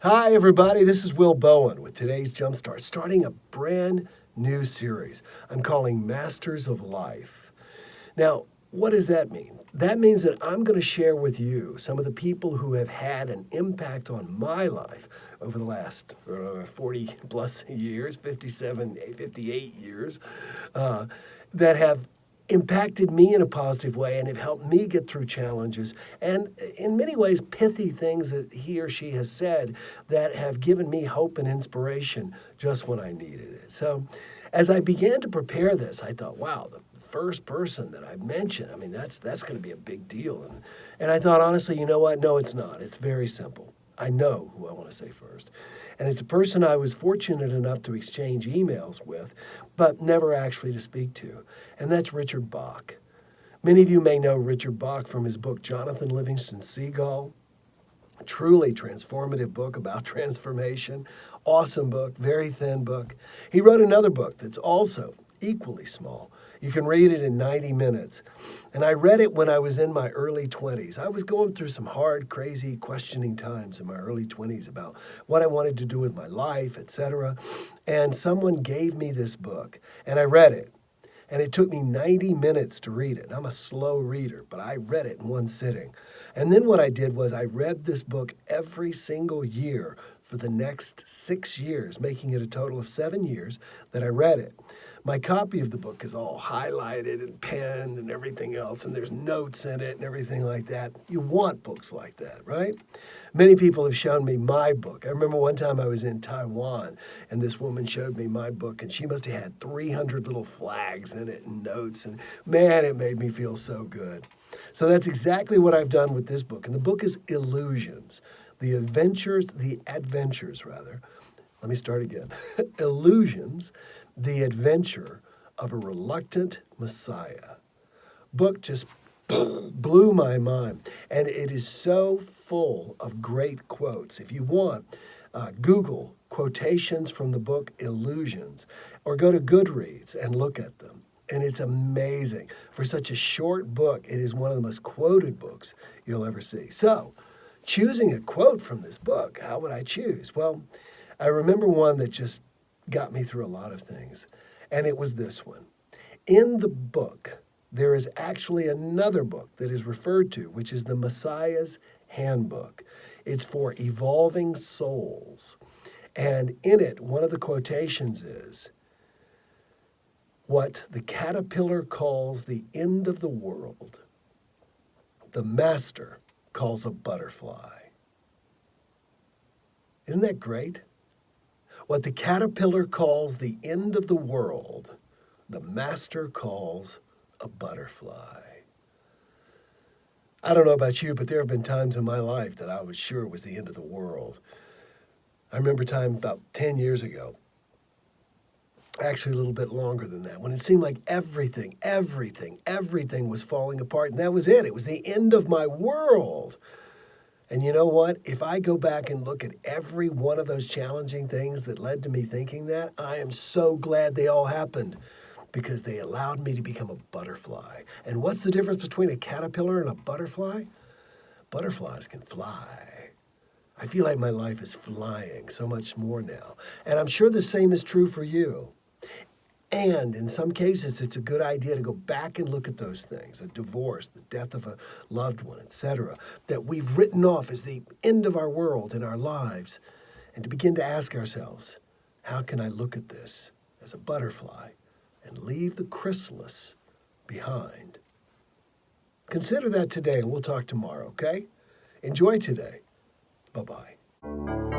Hi, everybody. This is Will Bowen with today's JumpStart, starting a brand new series I'm calling Masters of Life. Now, what does that mean? That means that I'm going to share with you some of the people who have had an impact on my life over the last 40 plus years, 57, 58 years, that have impacted me in a positive way and have helped me get through challenges and in many ways pithy things that he or she has said that have given me hope and inspiration just when I needed it. So as I began to prepare this, I thought, wow, the first person that I mentioned, that's going to be a big deal. And I thought, honestly, you know what? No, it's not. It's very simple. I know who I want to say first. And it's a person I was fortunate enough to exchange emails with, but never actually to speak to. And that's Richard Bach. Many of you may know Richard Bach from his book, Jonathan Livingston Seagull. A truly transformative book about transformation. Awesome book, very thin book. He wrote another book that's also equally small. You can read it in 90 minutes. And I read it when I was in my early 20s. I was going through some hard, crazy, questioning times in my early 20s about what I wanted to do with my life, etc. And someone gave me this book, and I read it. And it took me 90 minutes to read it. I'm a slow reader, but I read it in one sitting. And then what I did was I read this book every single year for the next 6 years, making it a total of 7 years that I read it. My copy of the book is all highlighted and penned and everything else, and there's notes in it and everything like that. You want books like that, right? Many people have shown me my book. I remember one time I was in Taiwan, and this woman showed me my book, and she must have had 300 little flags in it and notes, and man, it made me feel so good. So that's exactly what I've done with this book, and the book is Illusions, the adventures, let me start again. Illusions, the adventure of a reluctant Messiah. Book just blew my mind. And it is so full of great quotes. If you want, Google quotations from the book Illusions, or go to Goodreads and look at them. And it's amazing. For such a short book, it is one of the most quoted books you'll ever see. So, choosing a quote from this book, how would I choose? Well, I remember one that just got me through a lot of things, and it was this one. In the book, there is actually another book that is referred to, which is the Messiah's Handbook. It's for evolving souls. And in it, one of the quotations is, "What the caterpillar calls the end of the world, the master calls a butterfly." Isn't that great? What the caterpillar calls the end of the world, the master calls a butterfly. I don't know about you, but there have been times in my life that I was sure it was the end of the world. I remember a time about 10 years ago, actually a little bit longer than that, when it seemed like everything was falling apart, and that was it. It was the end of my world. And you know what? If I go back and look at every one of those challenging things that led to me thinking that, I am so glad they all happened because they allowed me to become a butterfly. And what's the difference between a caterpillar and a butterfly? Butterflies can fly. I feel like my life is flying so much more now. And I'm sure the same is true for you. And in some cases, it's a good idea to go back and look at those things, a divorce, the death of a loved one, etc., that we've written off as the end of our world in our lives, and to begin to ask ourselves, how can I look at this as a butterfly and leave the chrysalis behind? Consider that today, and we'll talk tomorrow, okay? Enjoy today. Bye-bye.